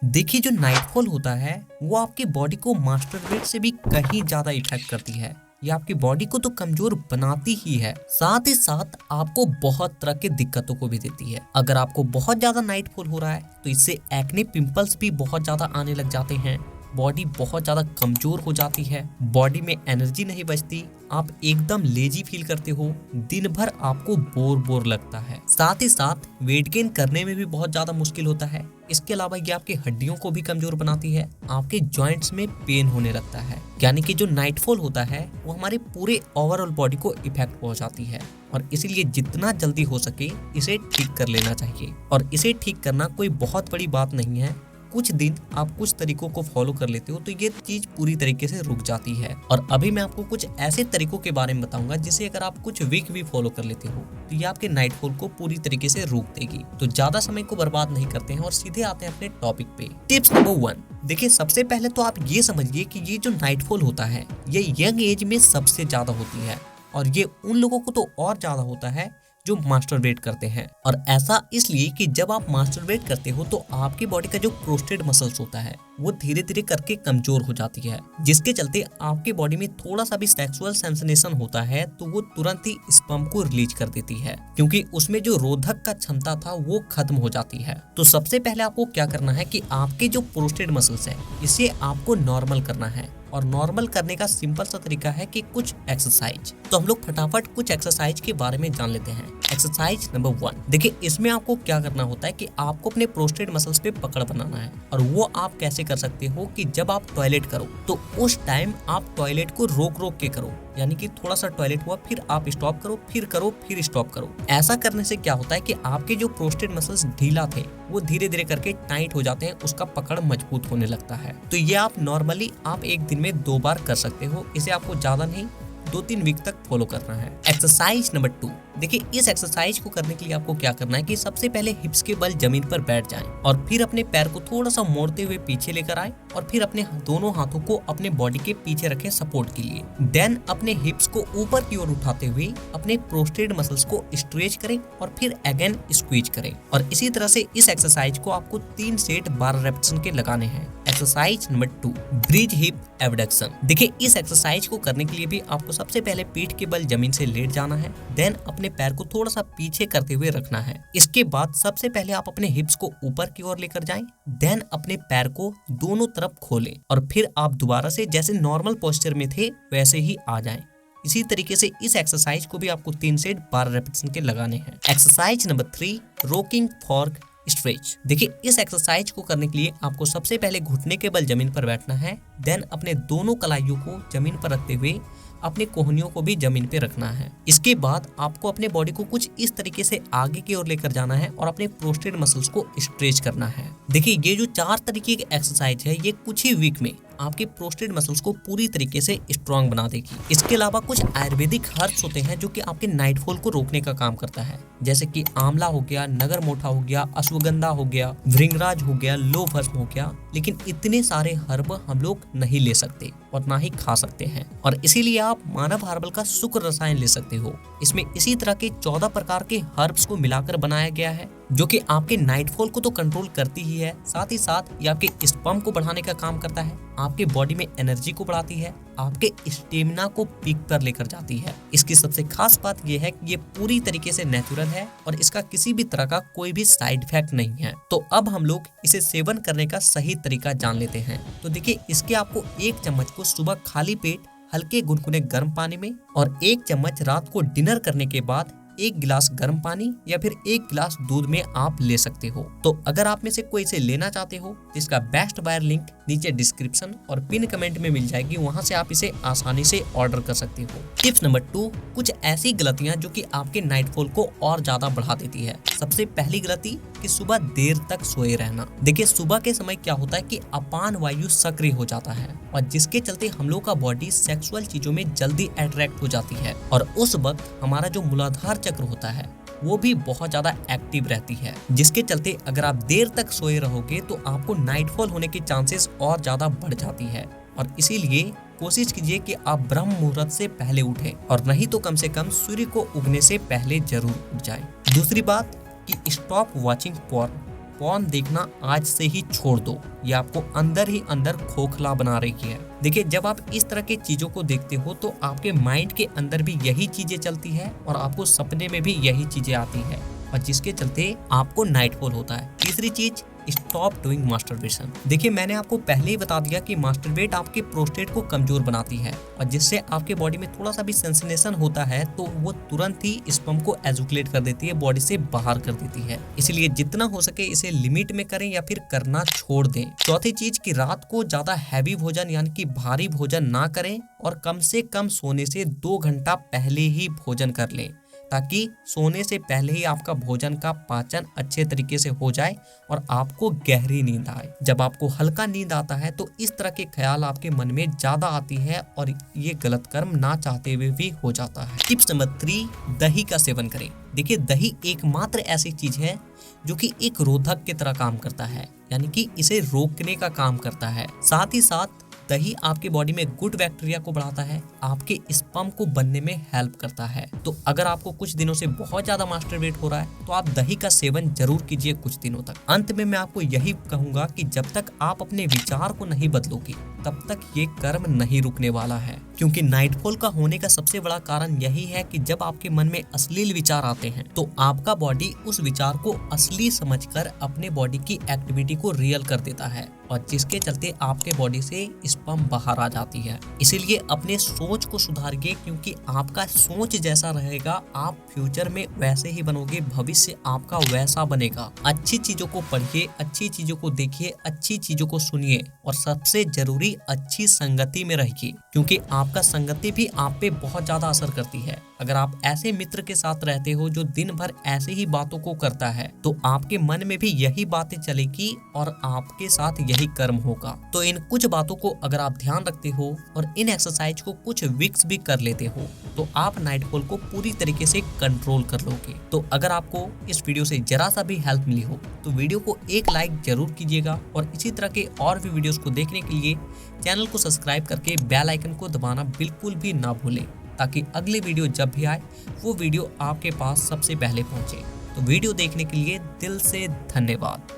देखिए, जो नाइटफॉल होता है वो आपकी बॉडी को मास्टरबेट से भी कहीं ज्यादा इफेक्ट करती है। ये आपकी बॉडी को तो कमजोर बनाती ही है, साथ ही साथ आपको बहुत तरह की दिक्कतों को भी देती है। अगर आपको बहुत ज्यादा नाइटफॉल हो रहा है तो इससे एक्ने पिंपल्स भी बहुत ज्यादा आने लग जाते हैं, बॉडी बहुत ज्यादा कमजोर हो जाती है, बॉडी में एनर्जी नहीं बचती, आप एकदम लेजी फील करते हो, दिन भर आपको बोर बोर लगता है, साथ ही साथ वेट गेन करने में भी बहुत ज्यादा मुश्किल होता है। इसके अलावा ये आपकी हड्डियों को भी कमजोर बनाती है, आपके जॉइंट्स में पेन होने लगता है। यानी कि जो नाइटफॉल होता है वो हमारे पूरे ओवरऑल बॉडी को इफेक्ट पहुंचाती है और इसीलिए जितना जल्दी हो सके इसे ठीक कर लेना चाहिए। और इसे ठीक करना कोई बहुत बड़ी बात नहीं है, कुछ दिन आप कुछ तरीकों को फॉलो कर लेते हो तो ये चीज पूरी तरीके से रुक जाती है। और अभी मैं आपको कुछ ऐसे तरीकों के बारे में बताऊंगा जिसे अगर आप कुछ वीक भी फॉलो कर लेते हो तो ये आपके नाइटफॉल को पूरी तरीके से रोक देगी। तो ज्यादा समय को बर्बाद नहीं करते हैं और सीधे आते हैं अपने टॉपिक पे। टिप्स नंबर 1, देखिए सबसे पहले तो आप ये समझिए कि ये जो नाइटफॉल होता है ये यंग एज में सबसे ज्यादा होती है और ये उन लोगों को तो और ज्यादा होता है जो मास्टरबेट करते हैं। और ऐसा इसलिए कि जब आप मास्टरबेट करते हो तो आपकी बॉडी का जो प्रोस्टेट मसल्स होता है वो धीरे धीरे करके कमजोर हो जाती है, जिसके चलते आपके बॉडी में थोड़ा सा भी सेक्सुअल सेंसेशन होता है तो वो तुरंत ही स्पर्म को रिलीज कर देती है, क्योंकि उसमें जो रोधक का क्षमता था वो खत्म हो जाती है। तो सबसे पहले आपको क्या करना है कि आपके जो प्रोस्टेट मसल्स है इसे आपको नॉर्मल करना है। और नॉर्मल करने का सिंपल सा तरीका है कि कुछ एक्सरसाइज। तो हम लोग फटाफट कुछ एक्सरसाइज के बारे में जान लेते हैं। एक्सरसाइज नंबर 1, देखिए इसमें आपको क्या करना होता है कि आपको अपने प्रोस्टेट मसल्स पे पकड़ बनाना है। और वो आप कैसे कर सकते हो कि जब आप टॉयलेट करो तो उस टाइम आप टॉयलेट को रोक रोक के करो, यानी कि थोड़ा सा टॉयलेट हुआ फिर आप स्टॉप करो फिर स्टॉप करो। ऐसा करने से क्या होता है कि आपके जो प्रोस्टेट मसल्स ढीला थे वो धीरे धीरे करके टाइट हो जाते हैं, उसका पकड़ मजबूत होने लगता है। तो ये आप नॉर्मली आप एक दिन में 2 बार कर सकते हो, इसे आपको ज्यादा नहीं 2-3 वीक तक फॉलो करना है। एक्सरसाइज नंबर 2, देखिए इस एक्सरसाइज को करने के लिए आपको क्या करना है कि सबसे पहले हिप्स के बल जमीन पर बैठ जाएं और फिर अपने पैर को थोड़ा सा मोड़ते हुए पीछे लेकर आए और फिर अपने दोनों हाथों को अपने बॉडी के पीछे रखें सपोर्ट के लिए। देन अपने हिप्स को ऊपर की ओर उठाते हुए अपने प्रोस्टेट मसल्स को स्ट्रेच करें और फिर अगेन स्क्वीज करें। और इसी तरह से इस एक्सरसाइज को आपको 3 सेट 12 रेपिटेशन के लगाने हैं। Exercise number 2, bridge hip abduction. देखिए इस एक्सरसाइज को करने के लिए भी आपको सबसे पहले पीठ के बल जमीन से लेट जाना है, देन अपने पैर को थोड़ा सा पीछे करते हुए रखना है। इसके बाद सबसे पहले आप अपने हिप्स को ऊपर की ओर लेकर जाएं, देन अपने पैर को दोनों तरफ खोलें और फिर आप दोबारा से जैसे नॉर्मल पोस्चर में थे वैसे ही आ जाएं। इसी तरीके से इस एक्सरसाइज को भी आपको 3 सेट 12 रेपिटेशन के लगाने हैं। Exercise number 3, rocking fork stretch. देखिए इस एक्सरसाइज को करने के लिए आपको सबसे पहले घुटने के बल जमीन पर बैठना है, देन अपने दोनों कलाइयों को जमीन पर रखते हुए अपने कोहनियों को भी जमीन पे रखना है। इसके बाद आपको अपने बॉडी को कुछ इस तरीके से आगे की ओर लेकर जाना है और अपने प्रोस्टेट मसल्स को स्ट्रेच करना है। देखिए ये जो 4 तरीके की एक्सरसाइज है ये कुछ ही वीक में आपके प्रोस्टेट मसल्स को पूरी तरीके से स्ट्रांग बना देगी। इसके अलावा कुछ आयुर्वेदिक हर्ब्स होते हैं जो कि आपके नाइटफॉल को रोकने का काम करता है, जैसे कि आंवला हो गया, नगर मोठा हो गया, अश्वगंधा हो गया, भृंगराज हो गया, लो भस्म हो गया। लेकिन इतने सारे हर्ब हम लोग नहीं ले सकते और ना ही खा सकते हैं, और इसीलिए आप मानव हर्बल का शुक्र रसायन ले सकते हो। इसमें इसी तरह के 14 प्रकार के हर्ब्स को मिलाकर बनाया गया है जो कि आपके नाइटफॉल को तो कंट्रोल करती ही है, साथ ही साथ ये आपके स्पर्म को बढ़ाने का काम करता है, आपके बॉडी में एनर्जी को बढ़ाती है, आपके स्टेमिना को पीक पर लेकर जाती है। इसकी सबसे खास बात यह है कि ये पूरी तरीके से नेचुरल है और इसका किसी भी तरह का कोई भी साइड इफेक्ट नहीं है। तो अब हम लोग इसे सेवन करने का सही तरीका जान लेते हैं। तो देखिए इसके आपको 1 चम्मच को सुबह खाली पेट हल्के गुनगुने गर्म पानी में और 1 चम्मच रात को डिनर करने के बाद 1 गिलास गर्म पानी या फिर 1 गिलास दूध में आप ले सकते हो। तो अगर आप में से कोई इसे लेना चाहते हो तो इसका बेस्ट बायर लिंक नीचे डिस्क्रिप्शन और पिन कमेंट में मिल जाएगी, वहां से आप इसे आसानी से ऑर्डर कर सकते हो। टिप्स नंबर 2, कुछ ऐसी गलतियां जो कि आपके नाइटफॉल को और ज्यादा बढ़ा देती है। सबसे पहली गलती कि सुबह देर तक सोए रहना। देखिए सुबह के समय क्या होता है कि अपान वायु सक्रिय हो जाता है और जिसके चलते हम लोग का बॉडी सेक्सुअल चीजों में जल्दी अट्रैक्ट हो जाती है और उस वक्त हमारा जो मूलाधार चक्र होता है वो भी बहुत ज्यादा एक्टिव रहती है, जिसके चलते अगर आप देर तक सोए रहोगे तो आपको नाइटफॉल होने की चांसेस और ज्यादा बढ़ जाती है। और इसीलिए कोशिश कीजिए कि आप ब्रह्म मुहूर्त से पहले उठें और नहीं तो कम से कम सूर्य को उगने से पहले जरूर उठ जाएं। दूसरी बात कि स्टॉप वॉचिंग पॉर्न। पॉर्न देखना आज से ही छोड़ दो, ये आपको अंदर ही अंदर खोखला बना रही है। देखिए, जब आप इस तरह की चीजों को देखते हो तो आपके माइंड के अंदर भी यही चीजें चलती है और आपको सपने में भी यही चीजें आती है और जिसके चलते आपको नाइटफॉल होता है। तीसरी चीज, स्टॉप डूइंग मास्टरबेशन। देखिए, मैंने आपको पहले ही बता दिया कि मास्टरबेट आपके प्रोस्टेट को कमजोर बनाती है और जिससे आपके बॉडी में थोड़ा सा भी सेंसेशन होता है तो वो तुरंत ही स्पर्म को एजुकुलेट कर देती है, बॉडी से बाहर कर देती है। इसलिए जितना हो सके इसे लिमिट में करें या फिर करना छोड़ दें। चौथी चीज कि रात को ज्यादा हैवी भोजन यानी कि भारी भोजन ना करें और कम से कम सोने से 2 घंटा पहले ही भोजन कर लें, ताकि सोने से पहले ही आपका भोजन का पाचन अच्छे तरीके से हो जाए और आपको गहरी नींद आए। जब आपको हल्का नींद आता है तो इस तरह के ख्याल आपके मन में ज्यादा आती है और ये गलत कर्म ना चाहते हुए भी हो जाता है। टिप्स नंबर 3, दही का सेवन करें। देखिए, दही एकमात्र ऐसी चीज है जो कि एक रोधक की तरह काम करता है, यानी कि इसे रोकने का काम करता है। साथ ही साथ दही आपके बॉडी में गुड बैक्टीरिया को बढ़ाता है, आपके स्पर्म को बनने में हेल्प करता है। तो अगर आपको कुछ दिनों से बहुत ज्यादा मास्टरबेट हो रहा है तो आप दही का सेवन जरूर कीजिए कुछ दिनों तक। अंत में मैं आपको यही कहूंगा कि जब तक आप अपने विचार को नहीं बदलोगे तब तक ये कर्म नहीं रुकने वाला है, क्योंकि नाइटफॉल का होने का सबसे बड़ा कारण यही है कि जब आपके मन में अश्लील विचार आते हैं तो आपका बॉडी उस विचार को असली समझकर अपने बॉडी की एक्टिविटी को रियल कर देता है और जिसके चलते आपके बॉडी से स्पर्म बाहर आ जाती है। इसीलिए अपने सोच को सुधारिए, क्योंकि आपका सोच जैसा रहेगा आप फ्यूचर में वैसे ही बनोगे, भविष्य आपका वैसा बनेगा। अच्छी चीजों को पढ़िए, अच्छी चीजों को देखिए, अच्छी चीजों को सुनिए और सबसे जरूरी अच्छी संगति में रहिए, क्योंकि आपका संगति भी आप पे बहुत ज्यादा असर करती है। अगर आप ऐसे मित्र के साथ रहते हो जो दिन भर ऐसे ही बातों को करता है तो आपके मन में भी यही बातें चलेगी और आपके साथ यही कर्म होगा। तो इन कुछ बातों को अगर आप ध्यान रखते हो और इन एक्सरसाइज को कुछ वीक्स भी कर लेते हो तो आप नाइटफॉल को पूरी तरीके से कंट्रोल कर लोगे। तो अगर आपको इस वीडियो से जरा सा भी हेल्प मिली हो तो वीडियो को एक लाइक जरूर कीजिएगा और इसी तरह के और भी वीडियोस को देखने के लिए चैनल को सब्सक्राइब करके बेल आइकन को दबाना बिल्कुल भी ना भूलें, ताकि अगले वीडियो जब भी आए वो वीडियो आपके पास सबसे पहले पहुंचे। तो वीडियो देखने के लिए दिल से धन्यवाद।